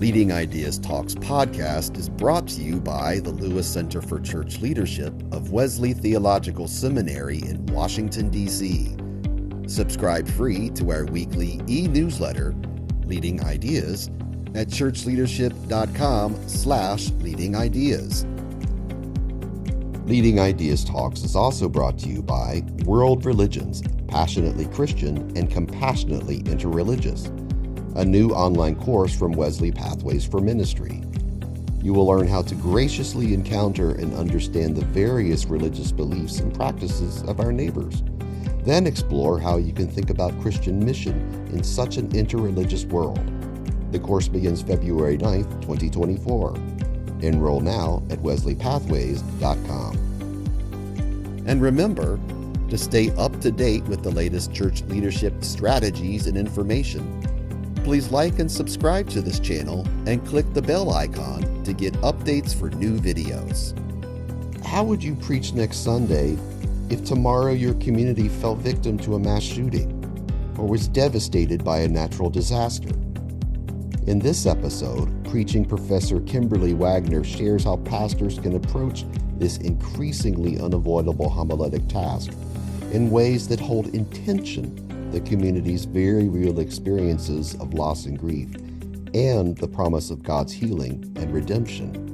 Leading Ideas Talks podcast is brought to you by the Lewis Center for Church Leadership of Wesley Theological Seminary in Washington, D.C. Subscribe free to our weekly e-newsletter, Leading Ideas, at churchleadership.com/leadingideas. Leading Ideas Talks is also brought to you by World Religions, passionately Christian and compassionately interreligious, a new online course from Wesley Pathways for Ministry. You will learn how to graciously encounter and understand the various religious beliefs and practices of our neighbors. Then explore how you can think about Christian mission in such an interreligious world. The course begins February 9th, 2024. Enroll now at wesleypathways.com. And remember to stay up to date with the latest church leadership strategies and information. Please like and subscribe to this channel and click the bell icon to get updates for new videos. How would you preach next Sunday if tomorrow your community fell victim to a mass shooting or was devastated by a natural disaster? In this episode, preaching Professor Kimberly Wagner shares how pastors can approach this increasingly unavoidable homiletic task in ways that hold in tension the community's very real experiences of loss and grief and the promise of God's healing and redemption.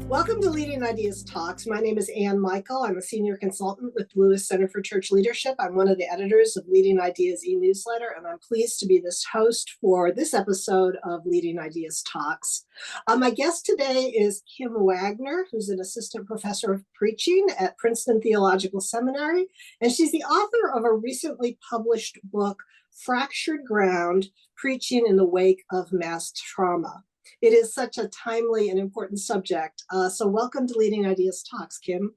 Welcome to Leading Ideas Talks. My name is Ann Michael. I'm a senior consultant with Lewis Center for Church Leadership. I'm one of the editors of Leading Ideas e-newsletter, and I'm pleased to be this host for this episode of Leading Ideas Talks. My guest today is Kim Wagner, who's an assistant professor of preaching at Princeton Theological Seminary, and she's the author of a recently published book, Fractured Ground: Preaching in the Wake of Mass Trauma. It is such a timely and important subject. So welcome to Leading Ideas Talks, Kim.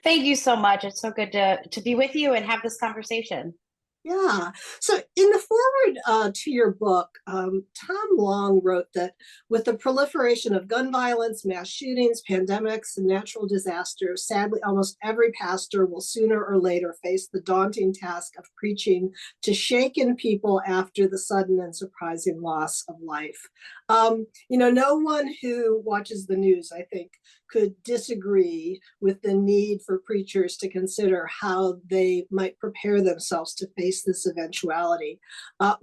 Thank you so much. It's so good to be with you and have this conversation. Yeah. So in the foreword to your book, Tom Long wrote that with the proliferation of gun violence, mass shootings, pandemics, and natural disasters, sadly, almost every pastor will sooner or later face the daunting task of preaching to shaken people after the sudden and surprising loss of life. No one who watches the news, I think, could disagree with the need for preachers to consider how they might prepare themselves to face this eventuality.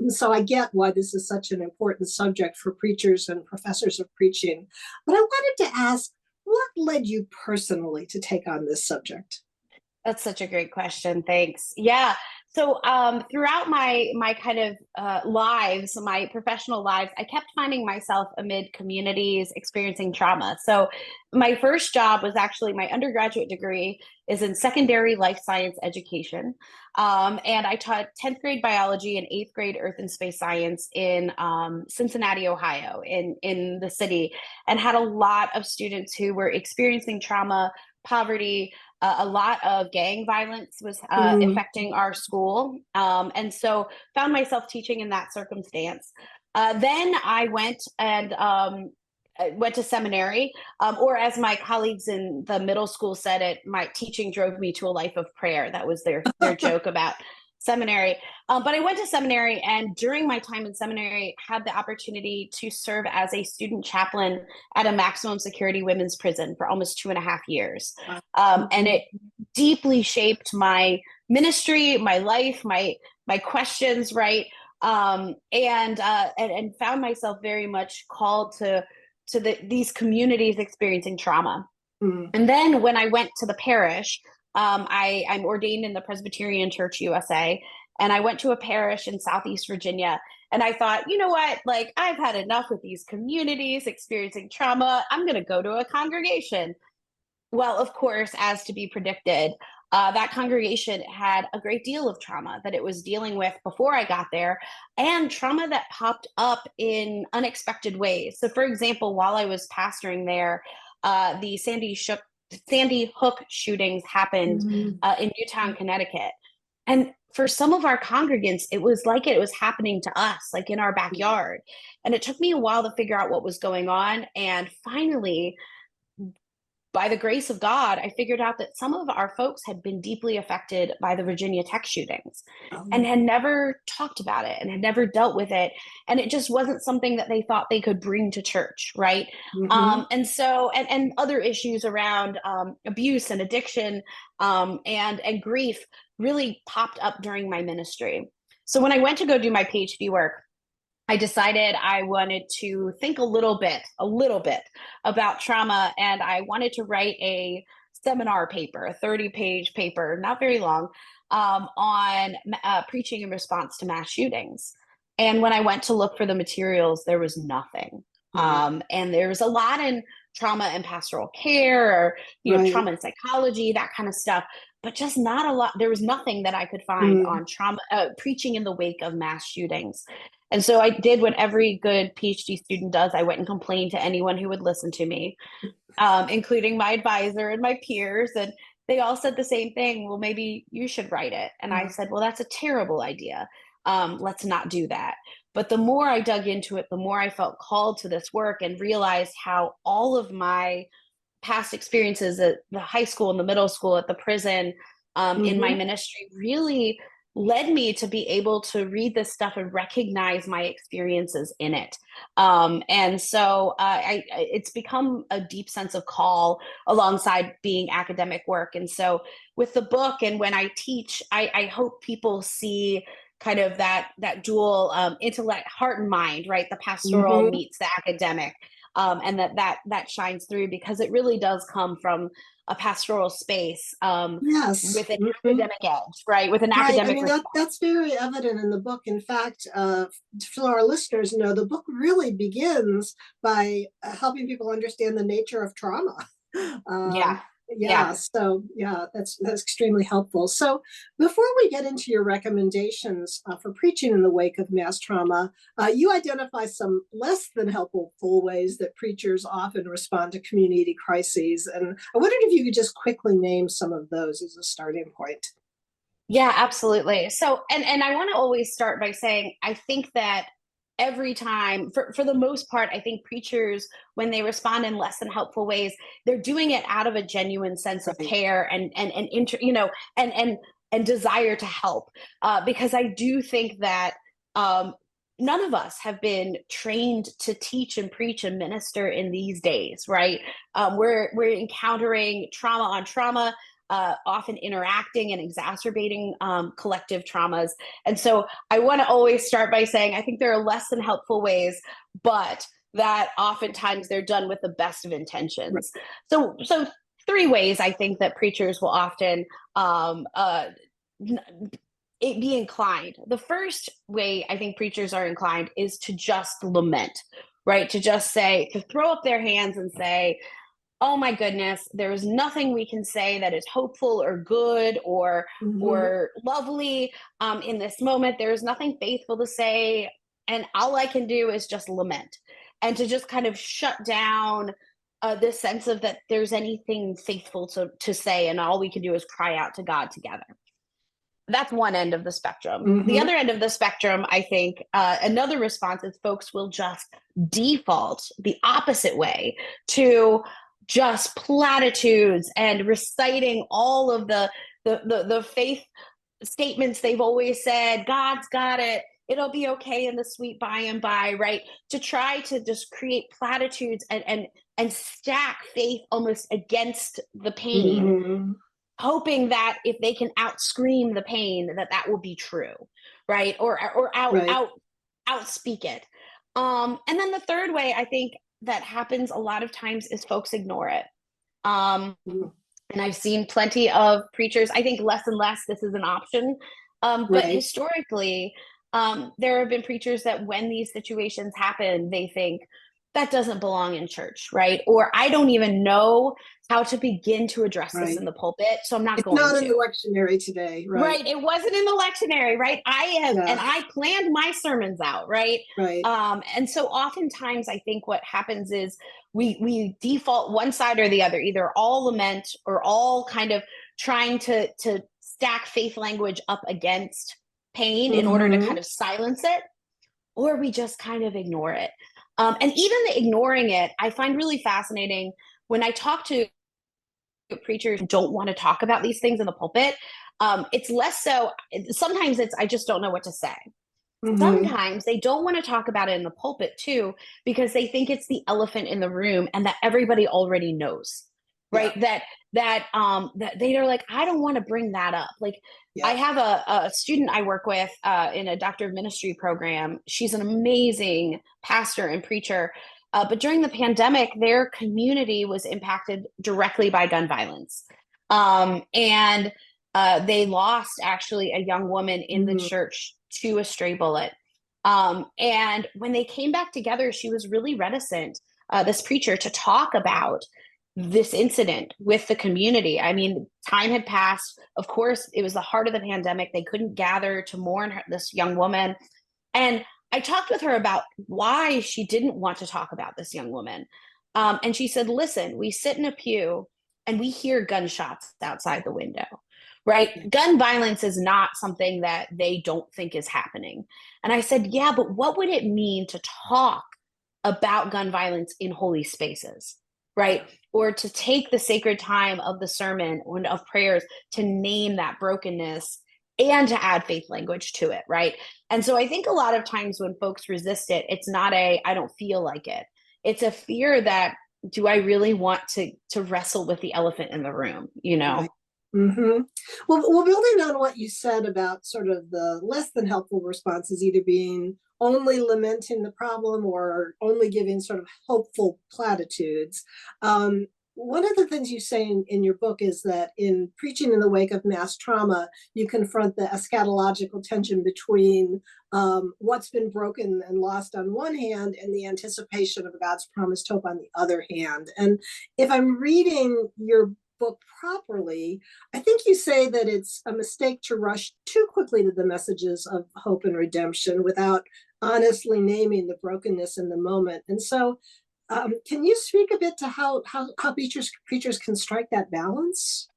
So I get why this is such an important subject for preachers and professors of preaching. But I wanted to ask, what led you personally to take on this subject? That's such a great question. Thanks. Yeah. So throughout my kind of lives, my professional lives, I kept finding myself amid communities experiencing trauma. So my first job was actually, my undergraduate degree is in secondary life science education. And I taught 10th grade biology and 8th grade earth and space science in Cincinnati, Ohio, in the city, and had a lot of students who were experiencing trauma, poverty. A lot of gang violence was affecting our school. And so found myself teaching in that circumstance. Then I went to seminary, or as my colleagues in the middle school said it, my teaching drove me to a life of prayer. That was their joke about seminary. But I went to seminary, and during my time in seminary, had the opportunity to serve as a student chaplain at a maximum security women's prison for almost 2.5 years. And it deeply shaped my ministry, my life, my questions, right? And found myself very much called to these communities experiencing trauma. And then when I went to the parish, I'm ordained in the Presbyterian Church USA, and I went to a parish in Southeast Virginia, and I thought, you know what, like, I've had enough with these communities experiencing trauma. I'm going to go to a congregation. Well, of course, as to be predicted, that congregation had a great deal of trauma that it was dealing with before I got there, and trauma that popped up in unexpected ways. So, for example, while I was pastoring there, the Sandy Hook shootings happened in Newtown, Connecticut. And for some of our congregants, it was like it was happening to us, like in our backyard. And it took me a while to figure out what was going on. And finally, by the grace of God, I figured out that some of our folks had been deeply affected by the Virginia Tech shootings and Oh, had never talked about it and had never dealt with it. And it just wasn't something that they thought they could bring to church, right? mhm. And other issues around abuse and addiction and grief really popped up during my ministry. So when I went to go do my PhD work, I decided I wanted to think a little bit about trauma, and I wanted to write a seminar paper, a 30-page paper, not very long, on preaching in response to mass shootings. And when I went to look for the materials, there was nothing. Wow. And there was a lot in trauma and pastoral care, or Right. trauma and psychology, that kind of stuff, but just not a lot. There was nothing that I could find Mm. on trauma, preaching in the wake of mass shootings. And so I did what every good PhD student does. I went and complained to anyone who would listen to me, including my advisor and my peers. And they all said the same thing. Well, maybe you should write it. And I said, well, that's a terrible idea. Let's not do that. But the more I dug into it, the more I felt called to this work and realized how all of my past experiences at the high school and the middle school, at the prison, in my Mhm. ministry, really led me to be able to read this stuff and recognize my experiences in it. And so it's become a deep sense of call alongside being academic work. And so with the book and when I teach, I hope people see kind of that dual intellect, heart and mind, right? The pastoral Mhm. meets the academic. And that shines through because it really does come from a pastoral space, Yes. with an Mhm. academic edge, right? With an Right. I academic mean, response. that's very evident in the book. In fact, so our listeners know, the book really begins by helping people understand the nature of trauma. Yeah, Yeah, yeah. so yeah, that's extremely helpful. So before we get into your recommendations for preaching in the wake of mass trauma, you identify some less than helpful ways that preachers often respond to community crises, and I wondered if you could just quickly name some of those as a starting point. Yeah, absolutely. So, and I want to always start by saying I think that every time, for the most part, I think preachers, when they respond in less than helpful ways, they're doing it out of a genuine sense of Right. care and and desire to help. Because I do think that um, none of us have been trained to teach and preach and minister in these days, right? We're encountering trauma on trauma, often interacting and exacerbating collective traumas. And so I want to always start by saying I think there are less than helpful ways, but that oftentimes they're done with the best of Right. intentions. So three ways I think that preachers will often um, uh, be inclined. The first way I think preachers are inclined is to just lament, right? To just say, to throw up their hands and say, oh my goodness, there is nothing we can say that is hopeful or good Mhm. or lovely in this moment. There is nothing faithful to say, and all I can do is just lament and to just kind of shut down this sense of that there's anything faithful to say, and all we can do is cry out to God together. That's one end of the spectrum. The Mhm. other end of the spectrum, I think, another response is folks will just default the opposite way to just platitudes and reciting all of the faith statements they've always said. God's got it. It'll be okay in the sweet by and by, right? To try to just create platitudes and stack faith almost against the pain, Mhm. hoping that if they can out scream the pain, that will be true, right? Or Right. outspeak it. And then the third way I think that happens a lot of times is folks ignore it. Um, Mhm. and I've seen plenty of preachers. I think less and less this is an option. But Right. historically, there have been preachers that when these situations happen, they think that doesn't belong in church, right? Or I don't even know how to begin to address this Right. in the pulpit, so I'm not It's going not in to. the lectionary today. Right. Right. It wasn't in the lectionary, right? Yeah. I planned my sermons out, right? Right. And so oftentimes I think what happens is we default one side or the other, either all lament or all kind of trying to stack faith language up against pain in order to kind Mhm. of silence it, or we just kind of ignore it. And even the ignoring it, I find really fascinating when I talk to preachers don't want to talk about these things in the pulpit. It's less so, sometimes it's, I just don't know what to say. Mm-hmm. Sometimes they don't want to talk about it in the pulpit too, because they think it's the elephant in the room and that everybody already knows, right? Yeah. That they are like, I don't want to bring that up. Like, Yeah. I have a student I work with in a doctor of ministry program. She's an amazing pastor and preacher. But during the pandemic, their community was impacted directly by gun violence. And they lost actually a young woman in the church to a stray bullet. And when they came back together, she was really reticent, this preacher, to talk about this incident with the community. I mean, time had passed. Of course, it was the heart of the pandemic. They couldn't gather to mourn this young woman. And I talked with her about why she didn't want to talk about this young woman. And she said, listen, we sit in a pew and we hear gunshots outside the window, right? Gun violence is not something that they don't think is happening. And I said, yeah, but what would it mean to talk about gun violence in holy spaces, right? Or to take the sacred time of the sermon and of prayers to name that brokenness and to add faith language to it, right? And so I think a lot of times when folks resist it, it's not a, I don't feel like it. It's a fear that, do I really want to wrestle with the elephant in the room, you know? Right. Mm-hmm. Well, building on what you said about sort of the less than helpful responses, either being only lamenting the problem or only giving sort of hopeful platitudes. One of the things you say in your book is that in preaching in the wake of mass trauma, you confront the eschatological tension between what's been broken and lost on one hand and the anticipation of God's promised hope on the other hand. And if I'm reading your book properly, I think you say that it's a mistake to rush too quickly to the messages of hope and redemption without honestly naming the brokenness in the moment. And so, can you speak a bit to how preachers can strike that balance?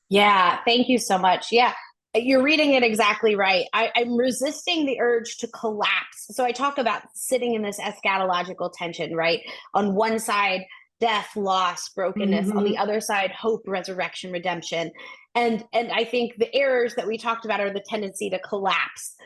Yeah, thank you so much. Yeah, you're reading it exactly right. I'm resisting the urge to collapse. So I talk about sitting in this eschatological tension, right? On one side, death, loss, brokenness. On the other side, hope, resurrection, redemption. And I think the errors that we talked about are the tendency to collapse,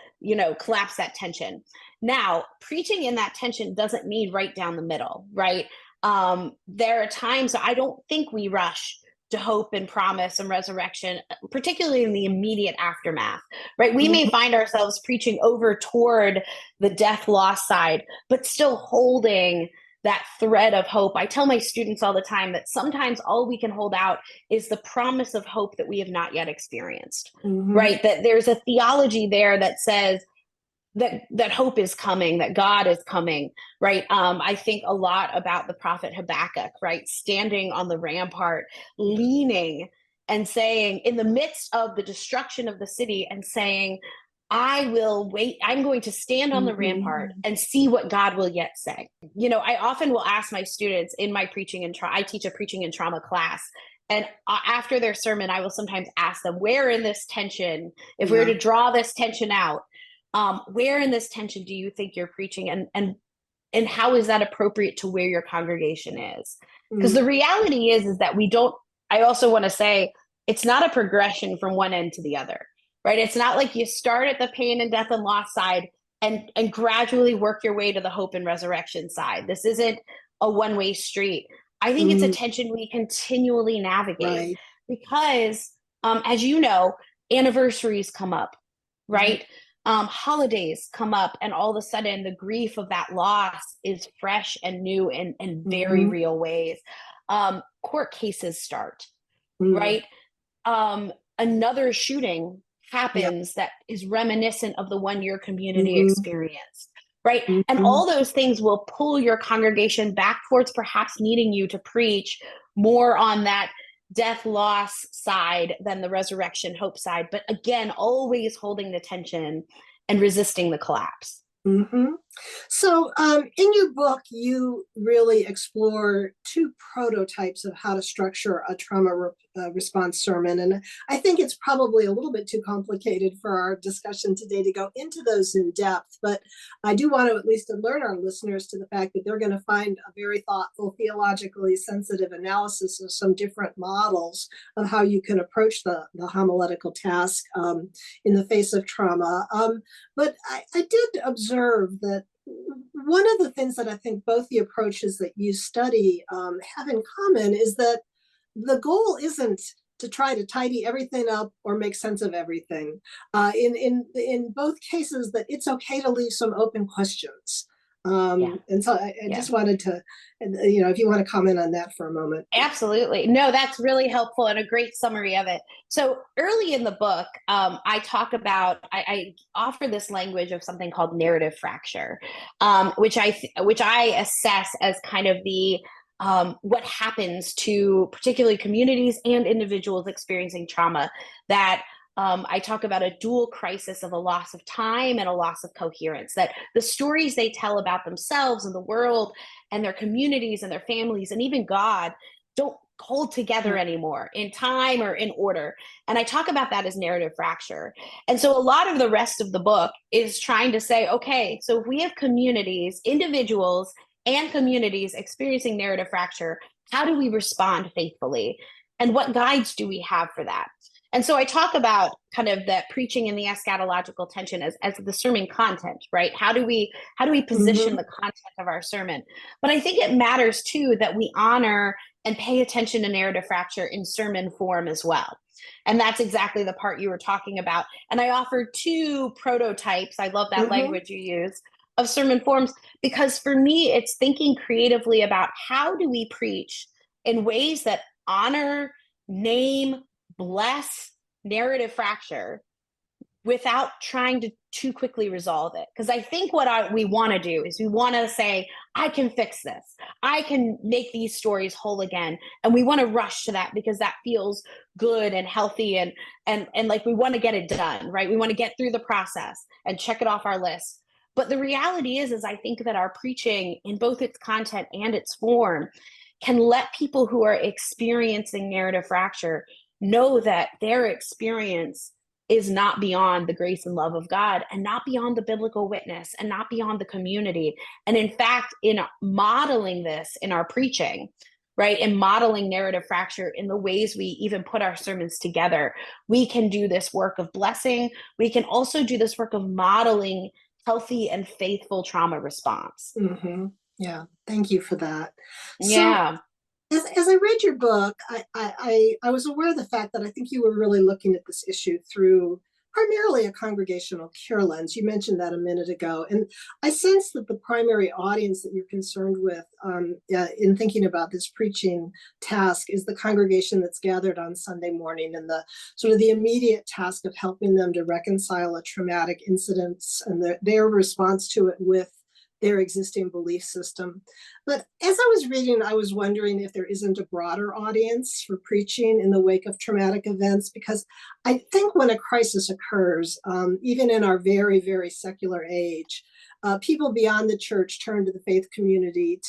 collapse that tension. Now, preaching in that tension doesn't mean right down the middle, right? There are times I don't think we rush to hope and promise and resurrection, particularly in the immediate aftermath, right? We may find ourselves preaching over toward the death loss side, but still holding that thread of hope. I tell my students all the time that sometimes all we can hold out is the promise of hope that we have not yet experienced, right? That there's a theology there that says that hope is coming, that God is coming, right? I think a lot about the prophet Habakkuk, right? Standing on the rampart, leaning and saying, in the midst of the destruction of the city, and saying, I will wait. I'm going to stand on the rampart and see what God will yet say. I often will ask my students in my preaching and I teach a preaching and trauma class. And after their sermon, I will sometimes ask them, where in this tension, if we were to draw this tension out, where in this tension do you think you're preaching, and how is that appropriate to where your congregation is? Because the reality is that we don't, I also want to say, it's not a progression from one end to the other, right? It's not like you start at the pain and death and loss side and gradually work your way to the hope and resurrection side. This isn't a one-way street. I think it's a tension we continually navigate, because, as you know, anniversaries come up, right? Holidays come up, and all of a sudden the grief of that loss is fresh and new in very real ways. Court cases start, right? Another shooting happens that is reminiscent of the one your community experienced, right? And all those things will pull your congregation back towards perhaps needing you to preach more on that death loss side than the resurrection hope side. But again, always holding the tension and resisting the collapse. So, in your book, you really explore two prototypes of how to structure a response sermon. And I think it's probably a little bit too complicated for our discussion today to go into those in depth. But I do want to at least alert our listeners to the fact that they're going to find a very thoughtful, theologically sensitive analysis of some different models of how you can approach the homiletical task in the face of trauma. But I did observe that one of the things that I think both the approaches that you study have in common is that the goal isn't to try to tidy everything up or make sense of everything. In both cases, that it's okay to leave some open questions. And so I just wanted to, if you want to comment on that for a moment. Absolutely. No, that's really helpful and a great summary of it. So early in the book, I talk about, I offer this language of something called narrative fracture, which I assess as kind of the what happens to particularly communities and individuals experiencing trauma, that I talk about a dual crisis of a loss of time and a loss of coherence, that the stories they tell about themselves and the world and their communities and their families and even God don't hold together anymore in time or in order. And I talk about that as narrative fracture. And so a lot of the rest of the book is trying to say, okay, so if we have communities, individuals and communities experiencing narrative fracture, how do we respond faithfully? And what guides do we have for that? And so I talk about kind of that preaching and the eschatological tension as the sermon content, right? How do we position the content of our sermon? But I think it matters too that we honor and pay attention to narrative fracture in sermon form as well. And that's exactly the part you were talking about. And I offer two prototypes. I love that language you use of sermon forms, because for me, it's thinking creatively about how do we preach in ways that honor, name, bless narrative fracture without trying to too quickly resolve it. Because I think what we want to do is we want to say, I can fix this. I can make these stories whole again. And we want to rush to that because that feels good and healthy and like we want to get it done, right? We want to get through the process and check it off our list. But the reality is I think that our preaching in both its content and its form can let people who are experiencing narrative fracture know that their experience is not beyond the grace and love of God and not beyond the biblical witness and not beyond the community. And in fact, in modeling this in our preaching, right, and modeling narrative fracture in the ways we even put our sermons together, we can do this work of blessing. We can also do this work of modeling healthy and faithful trauma response. Yeah, thank you for that. Yeah. So, as I read your book, I was aware of the fact that I think you were really looking at this issue through primarily a congregational cure lens. You mentioned that a minute ago. And I sense that the primary audience that you're concerned with in thinking about this preaching task is the congregation that's gathered on Sunday morning, and the sort of the immediate task of helping them to reconcile a traumatic incident and their response to it with their existing belief system. But as I was reading, I was wondering if there isn't a broader audience for preaching in the wake of traumatic events, because I think when a crisis occurs, even in our very, very secular age, people beyond the church turn to the faith community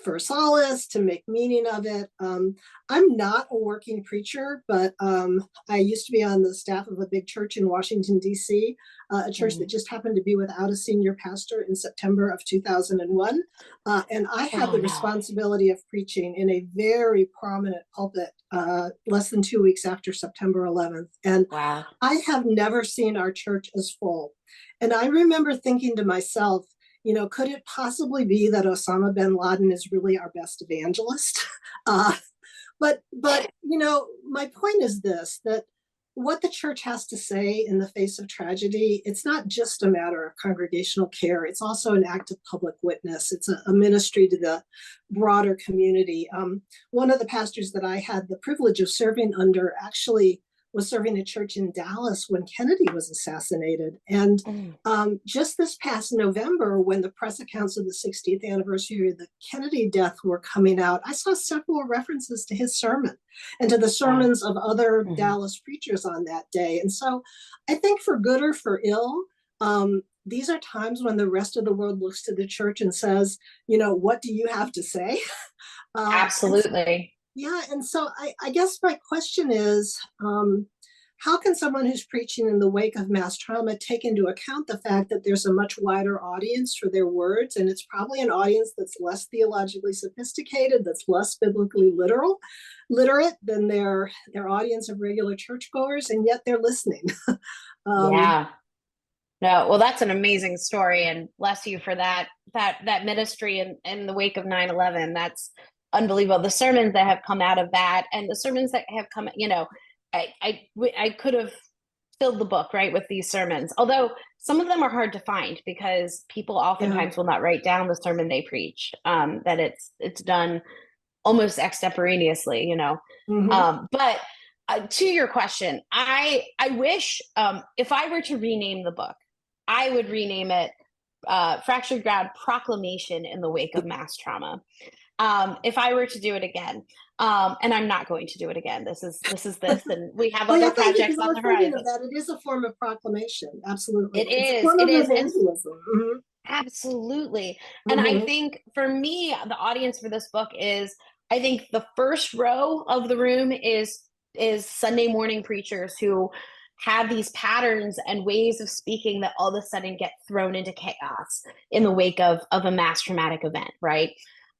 for solace, to make meaning of it. I'm not a working preacher, but I used to be on the staff of a big church in Washington, D.C., a church that just happened to be without a senior pastor in September of 2001. And I had the responsibility of preaching in a very prominent pulpit less than 2 weeks after September 11th. And I have never seen our church as full. And I remember thinking to myself, could it possibly be that Osama bin Laden is really our best evangelist? But my point is this, that what the church has to say in the face of tragedy, it's not just a matter of congregational care. It's also an act of public witness. It's a ministry to the broader community. One of the pastors that I had the privilege of serving under actually was serving a church in Dallas when Kennedy was assassinated. And just this past November, when the press accounts of the 60th anniversary of the Kennedy death were coming out, I saw several references to his sermon and to the sermons of other Dallas preachers on that day. And so I think for good or for ill, these are times when the rest of the world looks to the church and says, you know, what do you have to say? Absolutely. Yeah, and so I guess my question is, how can someone who's preaching in the wake of mass trauma take into account the fact that there's a much wider audience for their words, and it's probably an audience that's less theologically sophisticated, that's less biblically literate than their audience of regular churchgoers, and yet they're listening. Yeah. No, well, that's an amazing story, and bless you for that ministry in the wake of 9/11. That's unbelievable. The sermons that have come out of that, and the sermons that have come, you know, I could have filled the book, right, with these sermons. Although some of them are hard to find because people oftentimes will not write down the sermon they preach. That it's done almost extemporaneously, you know. But to your question, I wish, if I were to rename the book, I would rename it Fractured Ground: Proclamation in the Wake of Mass Trauma. If I were to do it again, and I'm not going to do it again. This is this, and we have other projects on the horizon. Of that. It is a form of proclamation. Absolutely. It's a form of evangelism. Absolutely. And I think for me, the audience for this book is, I think the first row of the room is Sunday morning preachers who have these patterns and ways of speaking that all of a sudden get thrown into chaos in the wake of a mass traumatic event, right?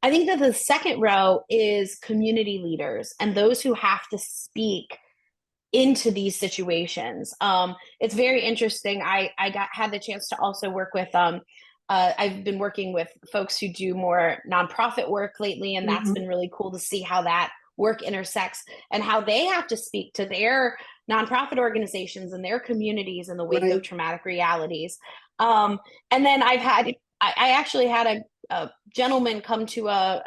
I think that the second row is community leaders and those who have to speak into these situations. It's very interesting. I had the chance to also work with I've been working with folks who do more nonprofit work lately, and that's been really cool to see how that work intersects and how they have to speak to their nonprofit organizations and their communities in the wake of traumatic realities. And then I actually had a gentleman come to a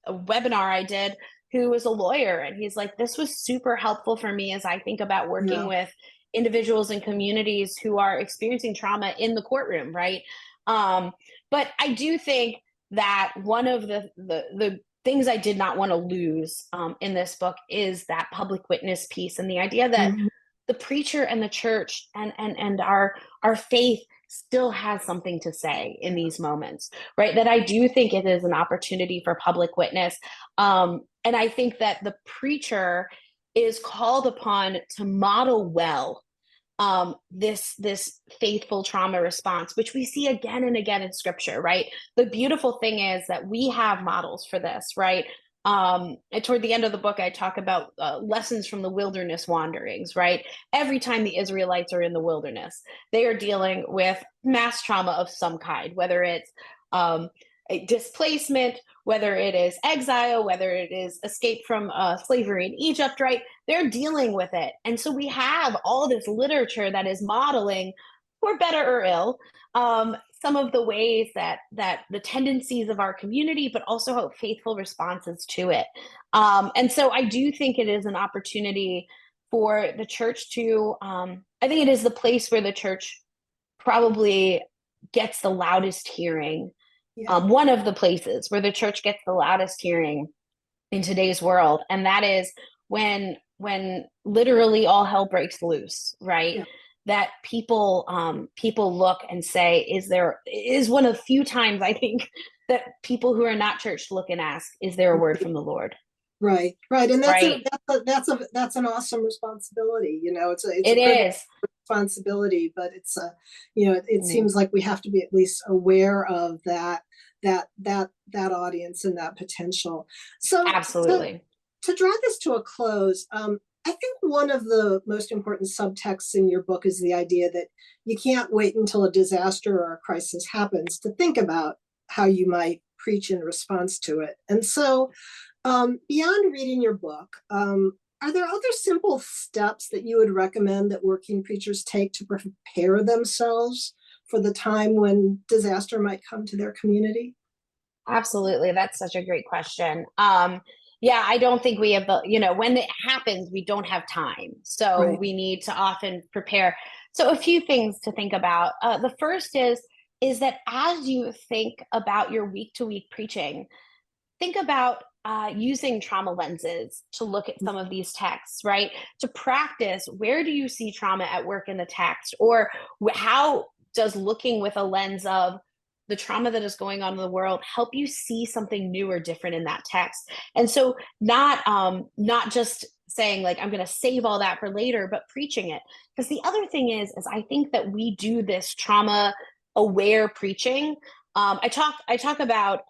webinar I did who was a lawyer, and he's like, this was super helpful for me as I think about working with individuals and communities who are experiencing trauma in the courtroom, right? But I do think that one of the things I did not want to lose in this book is that public witness piece, and the idea that the preacher and the church and our faith still has something to say in these moments, right? That I do think it is an opportunity for public witness. And I think that the preacher is called upon to model well this faithful trauma response, which we see again and again in scripture, right? The beautiful thing is that we have models for this, right? And toward the end of the book, I talk about lessons from the wilderness wanderings, right? Every time the Israelites are in the wilderness, they are dealing with mass trauma of some kind, whether it's a displacement, whether it is exile, whether it is escape from slavery in Egypt, right? They're dealing with it. And so we have all this literature that is modeling, for better or ill, some of the ways that the tendencies of our community, but also faithful responses to it. And so I do think it is an opportunity for the church to, I think it is the place where the church probably gets the loudest hearing. One of the places where the church gets the loudest hearing in today's world. And that is when literally all hell breaks loose, right? That people look and say, is one of the few times I think that people who are not church look and ask, is there a word from the Lord? Right. And that's an awesome responsibility. You know, it is responsibility, but it's it seems like we have to be at least aware of that audience and that potential. So absolutely. To draw this to a close, I think one of the most important subtexts in your book is the idea that you can't wait until a disaster or a crisis happens to think about how you might preach in response to it. And so beyond reading your book, are there other simple steps that you would recommend that working preachers take to prepare themselves for the time when disaster might come to their community? Absolutely. That's such a great question. Yeah, I don't think we have when it happens, we don't have time. So we need to often prepare. So a few things to think about. The first is that as you think about your week-to-week preaching, think about using trauma lenses to look at some of these texts, right? To practice, where do you see trauma at work in the text? Or how does looking with a lens of the trauma that is going on in the world help you see something new or different in that text? And so not just saying like, I'm going to save all that for later, but preaching it. Because the other thing is I think that we do this trauma aware preaching. I talk about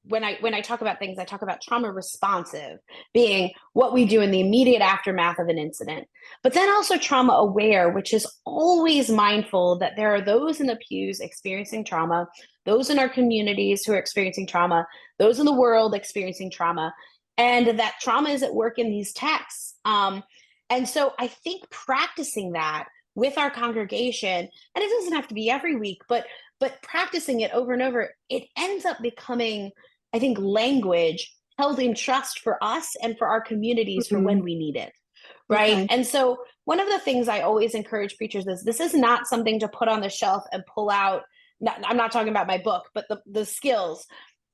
when I talk about things, I talk about trauma responsive being what we do in the immediate aftermath of an incident, but then also trauma aware, which is always mindful that there are those in the pews experiencing trauma, those in our communities who are experiencing trauma, those in the world experiencing trauma, and that trauma is at work in these texts. And so I think practicing that with our congregation, and it doesn't have to be every week, but practicing it over and over, it ends up becoming, I think, language held in trust for us and for our communities for when we need it. Right. Okay. And so one of the things I always encourage preachers is this is not something to put on the shelf and pull out. I'm not talking about my book, but the skills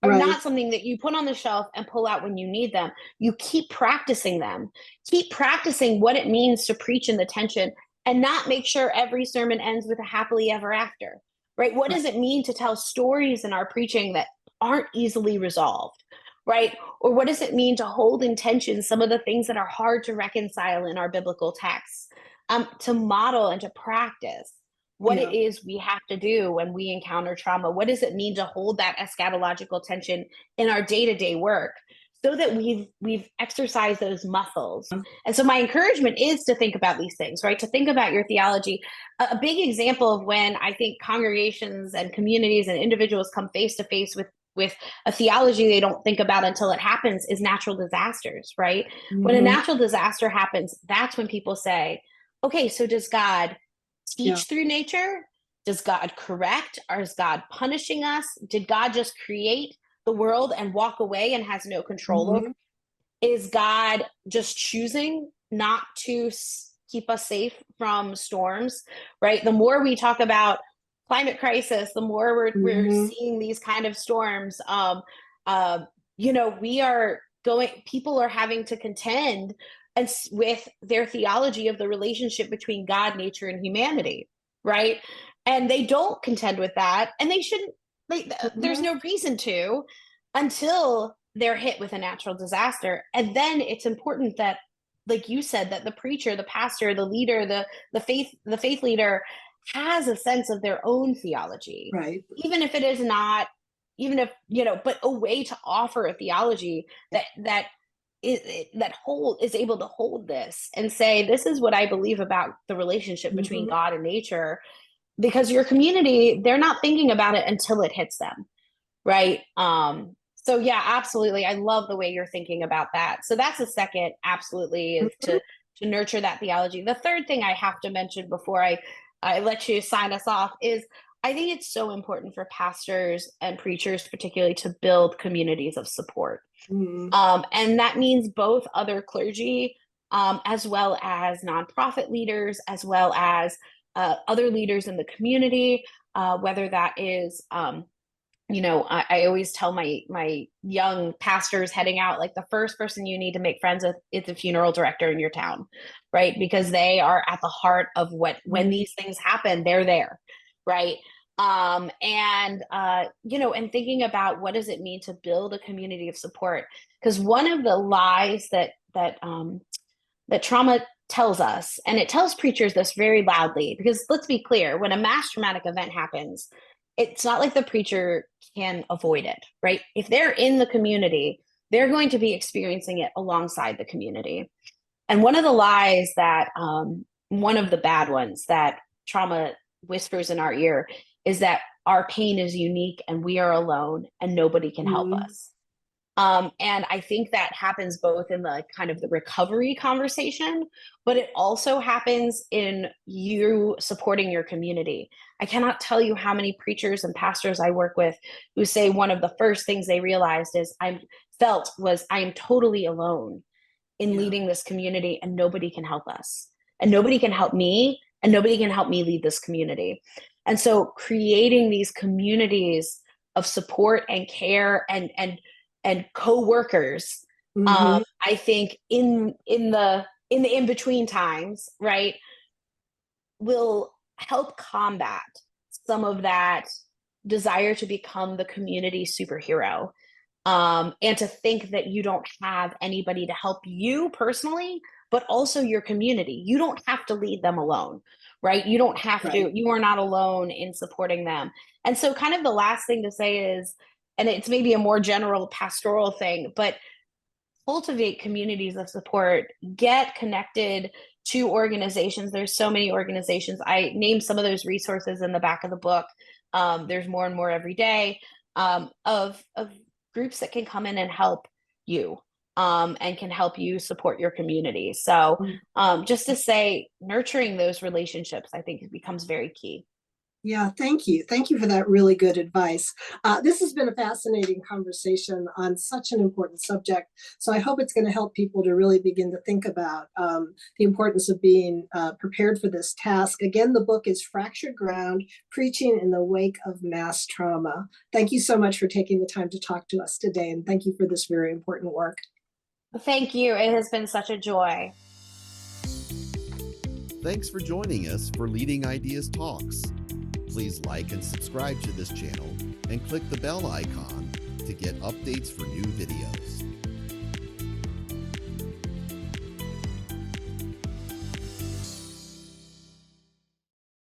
are Right. not something that you put on the shelf and pull out when you need them. You keep practicing them, keep practicing what it means to preach in the tension, and not make sure every sermon ends with a happily ever after. Right? What does it mean to tell stories in our preaching that aren't easily resolved? Right? Or what does it mean to hold in tension some of the things that are hard to reconcile in our biblical texts? To model and to practice what it is we have to do when we encounter trauma. What does it mean to hold that eschatological tension in our day-to-day work, so that we've exercised those muscles? And so my encouragement is to think about these things, right? To think about your theology. A big example of when I think congregations and communities and individuals come face to face with a theology they don't think about until it happens is natural disasters, right? When a natural disaster happens, that's when people say, okay, so does God teach through nature? Does God correct? Or is God punishing us? Did God just create the world and walk away and has no control over? Is God just choosing not to keep us safe from storms, right? The more we talk about climate crisis, the more we're seeing these kind of storms. We are people are having to contend with their theology of the relationship between God, nature, and humanity, right? And they don't contend with that, and they shouldn't. There's no reason to, until they're hit with a natural disaster. And then it's important that, like you said, that the preacher, the pastor, the leader, the faith leader has a sense of their own theology, Right. even if it is not, even if, but a way to offer a theology that is able to hold this and say, this is what I believe about the relationship between God and nature, because your community, they're not thinking about it until it hits them. Right. So yeah, absolutely. I love the way you're thinking about that. So that's the second, absolutely, is to nurture that theology. The third thing I have to mention before I let you sign us off is I think it's so important for pastors and preachers, particularly, to build communities of support. And that means both other clergy, as well as nonprofit leaders, as well as other leaders in the community, whether that is I always tell my young pastors heading out, like, the first person you need to make friends with is the funeral director in your town, right? Because they are at the heart of when these things happen, they're there, right? And thinking about what does it mean to build a community of support? Because one of the lies that trauma tells us, and it tells preachers this very loudly, because let's be clear, when a mass traumatic event happens, it's not like the preacher can avoid it, right? If they're in the community, they're going to be experiencing it alongside the community. And one of the lies that, one of the bad ones that trauma whispers in our ear, is that our pain is unique and we are alone and nobody can help us. And I think that happens both in the kind of the recovery conversation, but it also happens in you supporting your community. I cannot tell you how many preachers and pastors I work with who say one of the first things they realized is I am totally alone in leading this community, and nobody can help us, and nobody can help me, and nobody can help me lead this community. And so creating these communities of support and care and co-workers, I think in the in-between times, right, will help combat some of that desire to become the community superhero. And to think that you don't have anybody to help you personally, but also your community. You don't have to lead them alone, right? You don't have Right. to, you are not alone in supporting them. And so, kind of the last thing to say is, and it's maybe a more general pastoral thing, but cultivate communities of support, get connected to organizations. There's so many organizations. I named some of those resources in the back of the book. There's more and more every day, of groups that can come in and help you, and can help you support your community. So just to say, nurturing those relationships, I think, becomes very key. Yeah, thank you. Thank you for that really good advice. This has been a fascinating conversation on such an important subject. So I hope it's going to help people to really begin to think about the importance of being prepared for this task. Again, the book is Fractured Ground, Preaching in the Wake of Mass Trauma. Thank you so much for taking the time to talk to us today, and thank you for this very important work. Thank you. It has been such a joy. Thanks for joining us for Leading Ideas Talks. Please like and subscribe to this channel and click the bell icon to get updates for new videos.